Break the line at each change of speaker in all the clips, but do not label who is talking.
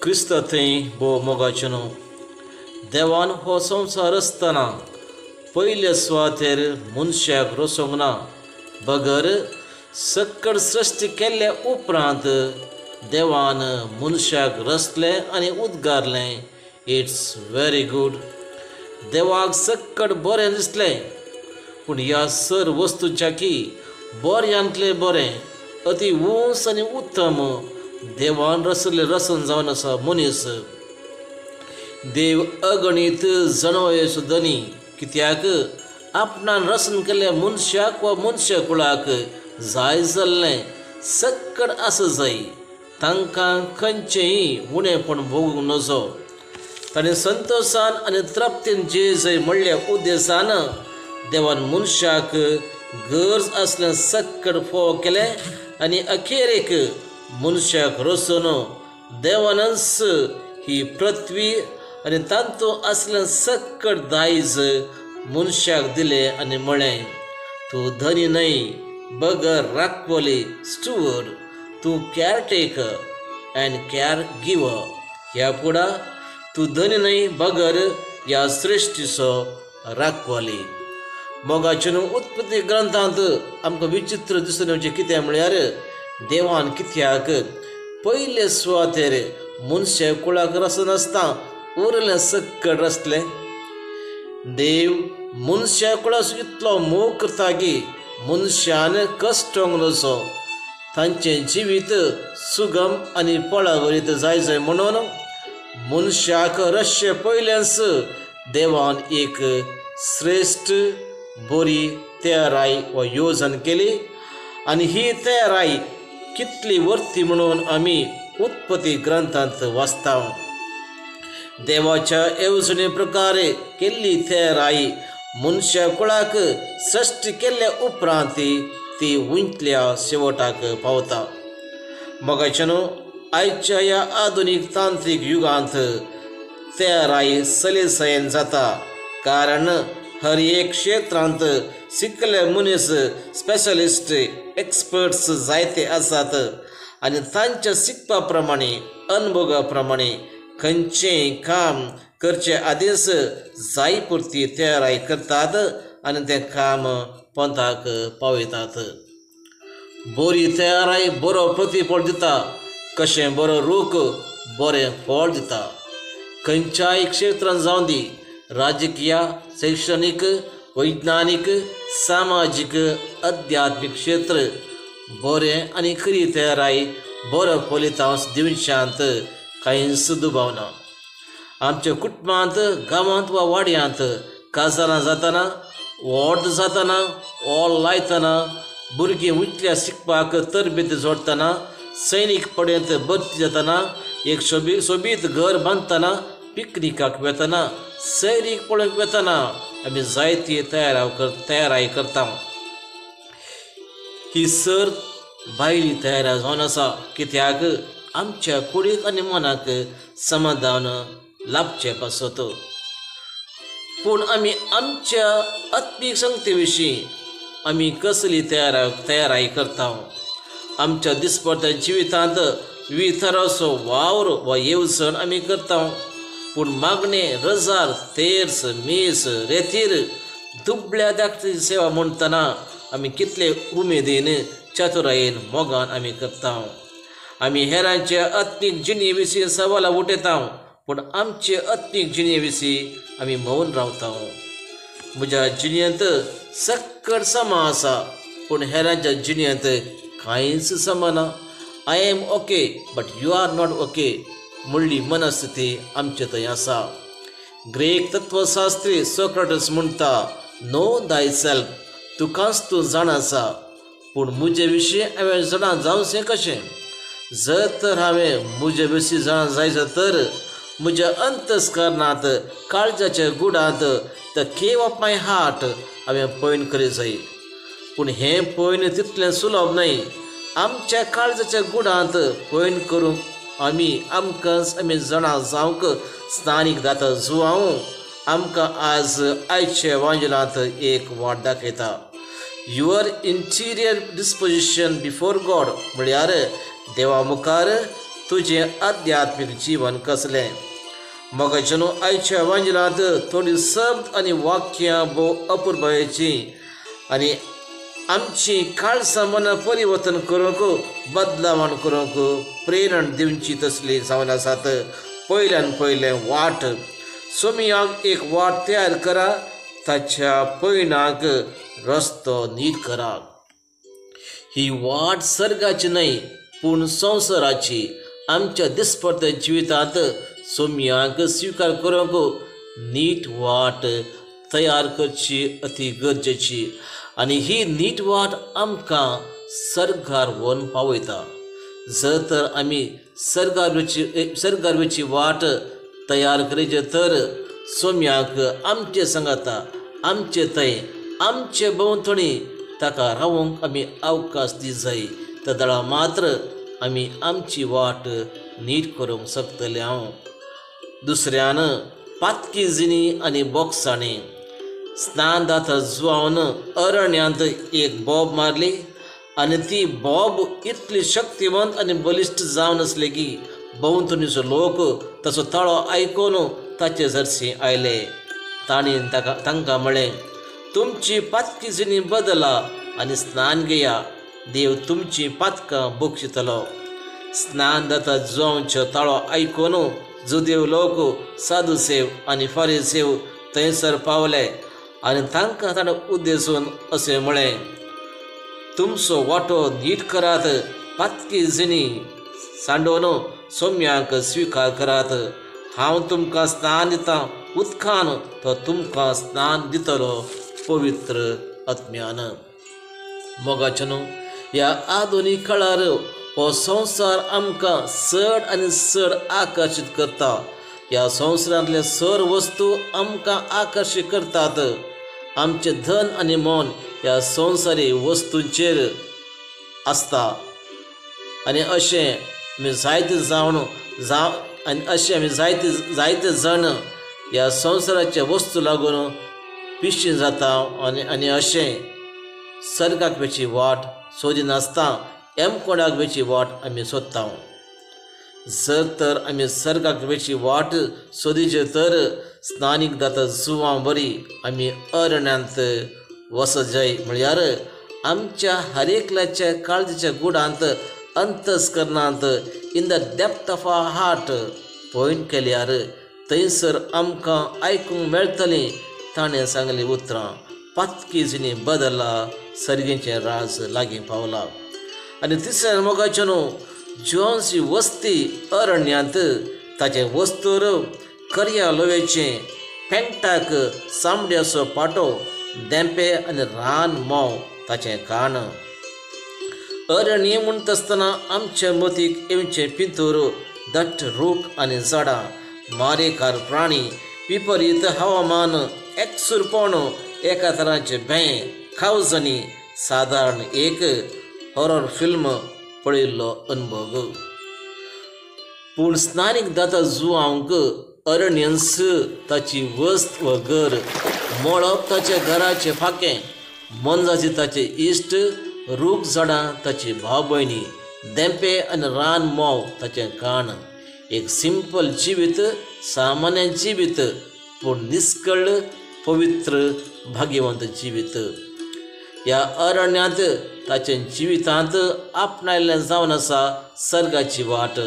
Crysta थंय भोव मोगाचें न्हू. देवान हो संवसार आसतना पयल्या सुवातेर मनशाक रचोंक ना, बगर सक्कड सृश्टी केल्ल्या उपरांत देवान मनशाक रचलें आनी उद्गारलें. It's very good. देवाक सक्कड बरें दिसलें. पूण ह्या सर वस्तूच्याकी बऱ्यांतलें बरें, अति उंच आनी उत्तम देवान रचलें रचन जावन आसा मनीस. देव अगणीत जणवयेचो धनी, कित्याक आपणान रचन केल्ल्या मनशाक वा मनशा कुळाक जाय जाल्लें सक्कड आसा जाय, तांकां खंयचेंय उणेंपण भोगूंक नजो. ताणें संतोशान आनी तृप्तीन जेजय म्हणल्या उद्देशान देवान मनशाक गरज आसलें सक्कड फोव केलें आनी अखेरेक मनशाक रचून देवानच ही पृथ्वी आनी तांतूं आसलें सक्कड दायज मनशाक दिलें आनी म्हळें, तूं धनी न्हय, बगर राखवली स्टुअर्ड, तूं कॅरटेकर एंड कॅर गिवर. ह्या पुढा तूं धनी न्हय, बगर ह्या सृश्टीचो राखवाली. मोगाचें उत्पत्ती ग्रंथांत आमकां विचित्र दिसून येवचें कितें म्हळ्यार देवान कित्याक पयले सुवातेर मनशा कुळाक रचनासतना उरलें सक्कड रचलें. देव मनशा कुळाचो इतलो मोग करता की मनशान कश्टोंक नजो, तांचें जिवीत सुगम आनी पळावरीत जाय म्हणून मनशाक रचचे पयलेंच देवान एक श्रेश्ठ बरी तयाराई वा येवजण केली. आनी ही तयाराई कितली वर्ती म्हणून आमी उत्पत्ती ग्रंथांत वाचता. देवाच्या येवजणे प्रकारे केल्ली तयाराई मनशा कुळाक सृश्टी केल्ल्या उपरांत ती उंचल्या शेवटाक पावता. मोगाचें आयच्या ह्या आधुनीक तांत्रीक युगांत तयाराई सलेसायेन जाता, कारण हर एक क्षेत्रांत शिकले मनीस स्पेशलिस्ट एक्सपर्ट्स जायते आसात आनी तांच्या शिकपा प्रमाणे अनुभवा प्रमाणे खंयचेंय काम करचे आदींच जाय पुरती तयाराई करतात आनी तें काम पंथाक पावयतात. बरी तयाराई बरो प्रतिफळ दिता, कशें बरो रूख बरें फळ दिता. खंयच्याय क्षेत्रांत जावं दी, राजकीय, शैक्षणीक, वैज्ञानीक, सामाजीक, आध्यात्मीक क्षेत्र, बरें आनी खरी तयाराई बरो फलितांश दिवच्यांत कांयच दुबाव ना. आमच्या कुटुंबांत, गांवांत वा वाड्यांत काजारां जातना, व्हड जातना, ओल लायतना, भुरगीं उंचल्या शिकपाक तरबेत जोडतना, सैनीक पडेंत भरती जातना, एक सोबीत घर बांदतना, पिकनिकाक वेतना, सैरीक पळोवंक वेतना आमी जायती तयाराई करता. ही सर भायली तयारी जावन आसा, कित्याक आमच्या कुडीक आनी मनाक समाधान लाभचें पासत. पूण आमी आमच्या आत्मीक संगते विशीं आमी कसली तयाराई करता. आमच्या दिसपट्ट्या जिवितांत विविध तरांचो वावर वा येवजण आमी करता. पूण मागणें, रजार, तेर्स, मीस, रेतीर, दुबळ्या धाकटी सेवा म्हणटना आमी कितले उमेदीन, चातुरायेन, मोगान आमी करता. आमी हेरांच्या आत्मीक जिणे विशीं सवालां उठयता, पूण आमचे आत्मीक जिणे विशीं आमी मौन रावता. म्हज्या जिणेंत सक्कड समा आसा, पूण हेरांच्या जिणेंत कांयच समा ना. I am okay but you are not okay म्हणली मनस्थिती आमचे थंय आसा. ग्रीक तत्वशास्त्री सोक्रेटिस म्हणटा, नो दाय सेल्फ, तुकाच तूं जाण आसा. पूण म्हजे विशीं हांवें जाणा जावचें कशें? जर तर हांवें म्हजे विशीं जाण जायत तर म्हज्या अंतस्करणांत, काळजाच्या गुडांत the cave of my heart हांवें पयन करीत जाय. पूण हें पयन तितलें सुलभ न्हय. आमच्या काळजाच्या गुडांत पयन करूंक आमी जाणा जावंक स्थानीक दाता जुवांव आमकां आज आयचे वांजलांत एक वाट दाखयता. Your interior disposition before God म्हळ्यार देवा मुखार तुझे आध्यात्मिक जीवन कसलें. मोगाचेनो आयच्या वांजलांत थोडी शब्द आनी वाक्यां भोव अपुरबायेची आनी आमची खालसा मनां परिवर्तन करूंक बदलावण करूंक प्रेरण दिवची तसली जावन आसात. पयल्यान पयलें वाट. सोमयाक एक वाट तयार करा, ताच्या पैनाक रस्तो नीट करा. ही वाट सर्गाची न्हय पूण संवसाराची. आमच्या दिसपट्ट्या जिवितांत सोमयाक स्विकार करूंक नीट वाट तयार करची अति गरजेची. आनी ही नीट वाट आमकां सर्गार व्हरून पावयता. जर तर आमी सर्गार वाट तयार करीत तर सोम्याक आमचे सांगाता, आमचे थंय, आमचे भोंवतणी ताका रावूंक आमी अवकाश दी जाय. तदळा मात्र आमी आमची वाट नीट करूंक शकतले. हांव दुसऱ्यान पातकी जिणी आनी बोक्सांनी. स्नान जाता जुवावन अरण्यांत एक बोब मारली आनी ती बोब इतली शक्तिवंत आनी बलिश्ट जावन आसली की भोंवतणीचो लोक ताचो तळो आयकून ताचे जर्सी आयले. ताणीन तांकां म्हळें, तुमची पातकी जिणी बदला आनी स्नान घेया, देव तुमची पातकां बक्षितलो. स्नान जाता जुवांचो तळो आयकून जुदेव लोक, साधुसेव आनी फारिसेव थंयसर पावले आनी तांकां ताणें उद्देशून अशें म्हळें, तुमचो वांटो नीट करात, पातकी जिणी सांडोवन सोम्याक स्विकार करात. हांव तुमकां स्नान दितां उदकान, तो तुमकां स्नान दितलो पवित्र आत्म्यान. मोगाचेनो ह्या आधुनीक काळार हो संवसार आमकां चड आनी चड आकर्शीत करता. ह्या संवसारांतले सर वस्तू आमकां आकर्शीत करतात. आमचे धन आनी मोन ह्या संवसारी वस्तूंचेर आसता आनी अशें आमी जायते जायते जण ह्या संवसाराच्या वस्तू लागून पिशी जाता आनी अशें सर्गाक वेची वाट सोदिनासता एमकोणाक वेची वाट आमी सोदता. जर तर आमी सर्गाक वेची वाट सोदीचे तर स्नानीक जाता जुवां बरी आमी अरण्यांत वचत जाय. म्हळ्यार आमच्या हर एकल्याच्या काळजीच्या गुडांत अंतस्करणांत in the depth of our heart point केल्यार थंयसर आमकां आयकूंक मेळटलीं ताणें सांगली उतरां. पातकी जिणी बदला, सर्गेचें राज लागीं पावला. आनी तिसऱ्या मोगाचेनो जुवांची वस्ती अरण्यांत, ताचे वस्तूर करया लोवेचें, पेंगटाक चामड्याचो पाटो, देंपे आनी रान मोव ताचें काण. अरण्य म्हणटा आसतना आमच्या मतीक येवचे पिंतूर, दट्ट रूख आनी झाडां, मारेकार प्राणी, विपरीत हवामान, एकसुरपण, एका तरांचे भें, खावजणी, सादारण एक हॉरर फिल्म पळयल्लो अनुभव. पूण स्नानीक जाता जुवांक अरण्यन्स ताची वस्त व घर, मळब ताच्या घराचे फाकें, मनजाची ताचे इश्ट, रूख झाडां ताची भाव भयणी, देंपे आनी रान मोव ताचें काण. एक सिंपल जिवीत, सामान्य जिवीत पूण निश्कळ पवित्र भाग्यवंत जिवीत. ह्या अरण्यांत ताच्या जिवितांत आपणायल्लें जावन आसा सर्गाची वाट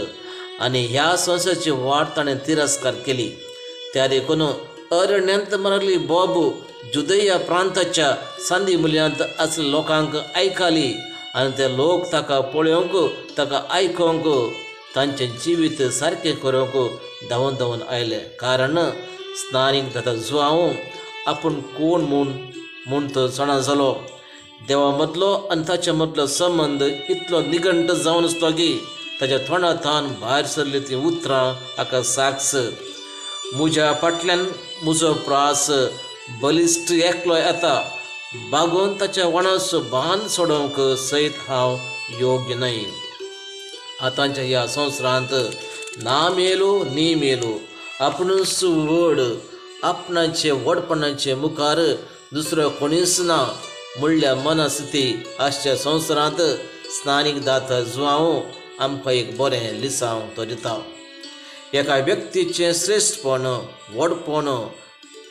आनी ह्या संवसाराची वाट ताणें तिरस्कार केली. त्या देखून अरण्यांत मारली बोब जुदया प्रांताच्या सांदी मुल्यांत आसल्या लोकांक आयकली आनी ते लोक ताका पळोवंक, ताका आयकूंक, तांचें जिवीत सारकें करूंक धांवून धांवून आयले. कारण स्नानीक जाता जुवांव आपूण कोण म्हूण तो जाणा जालो. देवा मदलो आनी ताच्या मदलो संबंद इतलो निगंट जावन आसलो की ताच्या तोंडांतल्यान भायर सरली ती उतरां हाका साक्ष. म्हज्या फाटल्यान म्हजो प्रास बलिश्ट एकलो येता, बागोवन ताच्या वणाचो बांद सोडोवंक सयत हांव योग्य न्हय. आतांच्या ह्या संवसारांत ना मेलो नी मेलो आपुणूच व्हड, आपणाचे व्हडपणाचे मुखार दुसरो कोणीच ना म्हणल्या मनस्थिती आसच्या संवसारांत स्नानीक जाता जुवांव आमकां एक बरें लिसांव तो दिता. एका व्यक्तीचें श्रेश्ठपण, व्हडपण,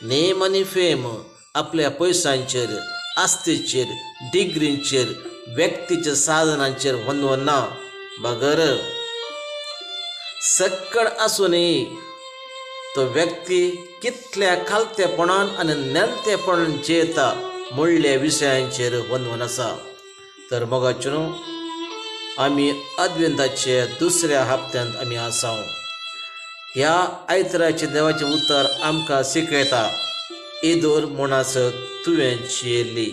नेम आनी फेम आपल्या पयशांचेर, आस्तीचेर, डिग्रींचेर, व्यक्तीच्या साधनांचेर वंदवन ना. बगर सक्कड आसुनूय तो व्यक्ती कितल्या खालतेपणान आनी नेमतेपणान जियेता म्हणल्या विशयांचेर वंदवन आसा. तर मोगाचेनो, आमी अद्विंताचे दुसऱ्या हप्त्यांत आमी आसां. ह्या आयतराचे देवाचें उतर आमकां शिकयता, इदोर म्हूण आसत तुवें जियेल्ली,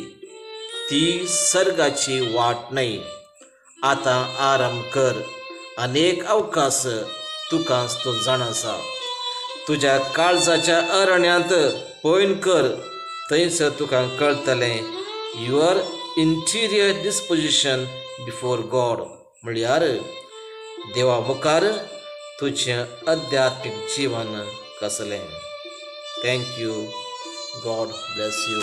ती सर्गाची वाट न्हय. आतां आराम कर. अनेक अवकाश तुकांच तूं जाण आसा. तुज्या काळजाच्या अरण्यांत पयन कर, थंयसर तुका कळटलें your interior disposition before God. म्हळ्यार देवा मुखार तुजें अध्यात्मीक जीवन कसलें. Thank you. God bless you.